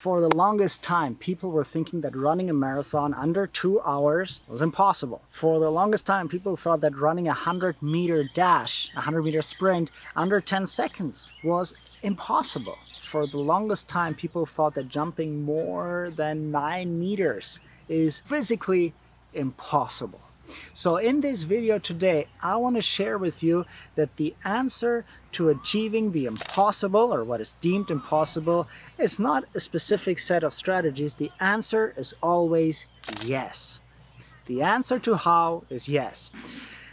For the longest time, people were thinking that running a marathon under 2 hours was impossible. For the longest time, people thought that running a 100-meter dash, a 100-meter sprint under 10 seconds was impossible. For the longest time, people thought that jumping more than 9 meters is physically impossible. So in this video today, I want to share with you that the answer to achieving the impossible, or what is deemed impossible, is not a specific set of strategies. The answer is always yes. The answer to how is yes.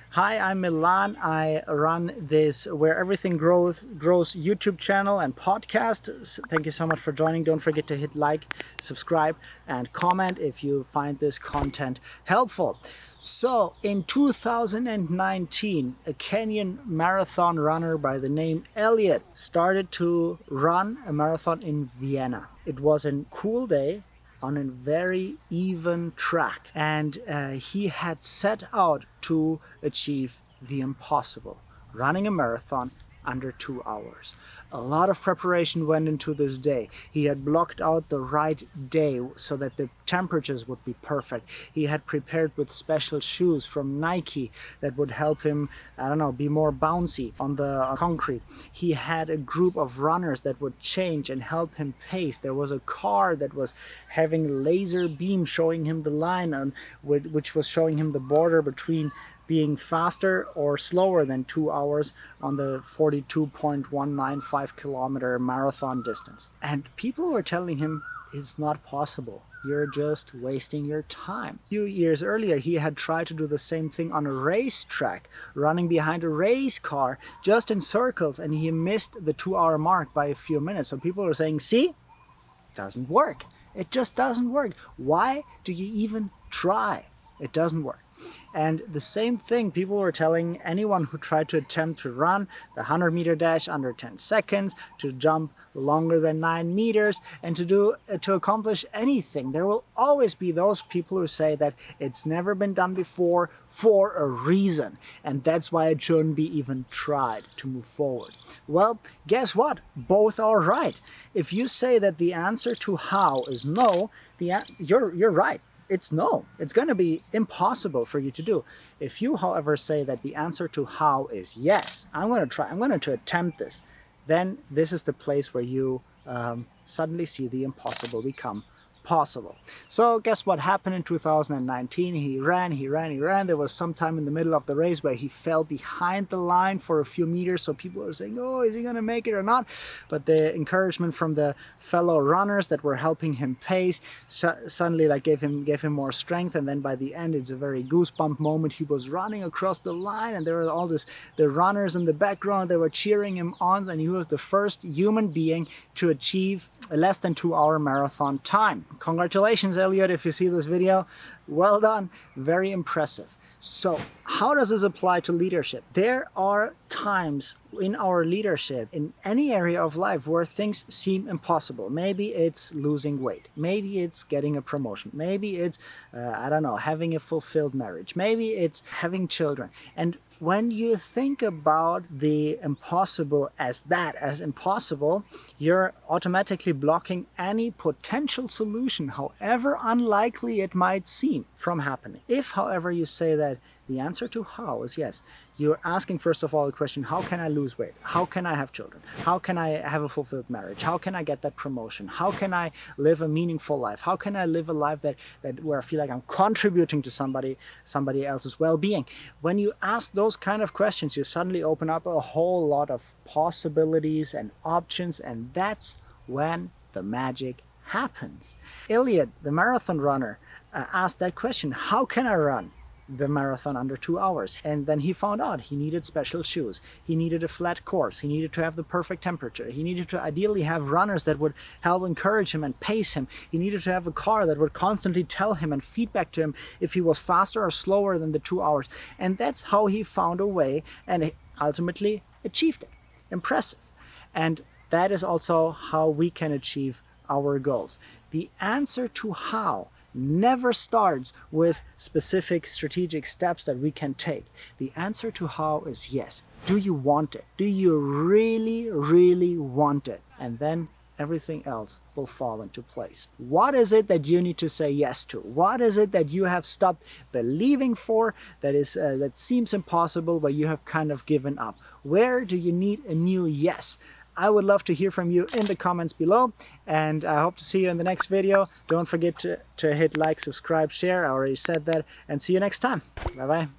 Hi, I'm Milan. I run this Where Everything Grows YouTube channel and podcast. Thank you so much for joining. Don't forget to hit like, subscribe, and comment if you find this content helpful. So, in 2019, a Kenyan marathon runner by the name Elliot started to run a marathon in Vienna. It was a cool day on a very even track, and he had set out to achieve the impossible, running a marathon under 2 hours. A lot of preparation went into this day. He had blocked out the right day so that the temperatures would be perfect. He had prepared with special shoes from Nike that would help him, be more bouncy on the concrete. He had a group of runners that would change and help him pace. There was a car that was having laser beam showing him the line, which was showing him the border between being faster or slower than 2 hours on the 42.195 kilometer marathon distance. And people were telling him it's not possible. You're just wasting your time. A few years earlier, he had tried to do the same thing on a racetrack, running behind a race car just in circles, and he missed the 2 hour mark by a few minutes. So people were saying, see, it doesn't work. It just doesn't work. Why do you even try? It doesn't work. And the same thing people were telling anyone who tried to attempt to run the 100-meter dash under 10 seconds, to jump longer than 9 meters, and to accomplish anything. There will always be those people who say that it's never been done before for a reason, and that's why it shouldn't be even tried to move forward. Well, guess what? Both are right. If you say that the answer to how is no, you're right. It's no. It's going to be impossible for you to do. If you, however, say that the answer to how is yes, I'm going to try, I'm going to attempt this, then this is the place where you suddenly see the impossible become possible. So guess what happened in 2019? He ran. There was some time in the middle of the race where he fell behind the line for a few meters, so people were saying, oh, is he going to make it or not? But the encouragement from the fellow runners that were helping him pace suddenly gave him more strength, and then by the end, it's a very goosebump moment. He was running across the line, and there were all the runners in the background. They were cheering him on, and he was the first human being to achieve a less than 2 hour marathon time. Congratulations, Elliot, if you see this video. Well done. Very impressive. So how does this apply to leadership? There are times in our leadership, in any area of life, where things seem impossible. Maybe it's losing weight. Maybe it's getting a promotion. Maybe it's, having a fulfilled marriage. Maybe it's having children. And when you think about the impossible as impossible, you're automatically blocking any potential solution, however unlikely it might seem, from happening. If, however, you say that the answer to how is yes, you're asking first of all the question, how can I lose weight? How can I have children? How can I have a fulfilled marriage? How can I get that promotion? How can I live a meaningful life? How can I live a life that where I feel like I'm contributing to somebody else's well-being? When you ask those kind of questions, you suddenly open up a whole lot of possibilities and options, and that's when the magic happens. Elliot, the marathon runner, asked that question, how can I run the marathon under 2 hours? And then he found out he needed special shoes. He needed a flat course. He needed to have the perfect temperature. He needed to ideally have runners that would help encourage him and pace him. He needed to have a car that would constantly tell him and feedback to him if he was faster or slower than the 2 hours. And that's how he found a way and ultimately achieved it. Impressive. And that is also how we can achieve our goals. The answer to how never starts with specific strategic steps that we can take. The answer to how is yes. Do you want it? Do you really, really want it? And then everything else will fall into place. What is it that you need to say yes to? What is it that you have stopped believing for that seems impossible, but you have kind of given up? Where do you need a new yes? I would love to hear from you in the comments below, and I hope to see you in the next video. Don't forget to hit like, subscribe, share. I already said that, and see you next time. Bye bye.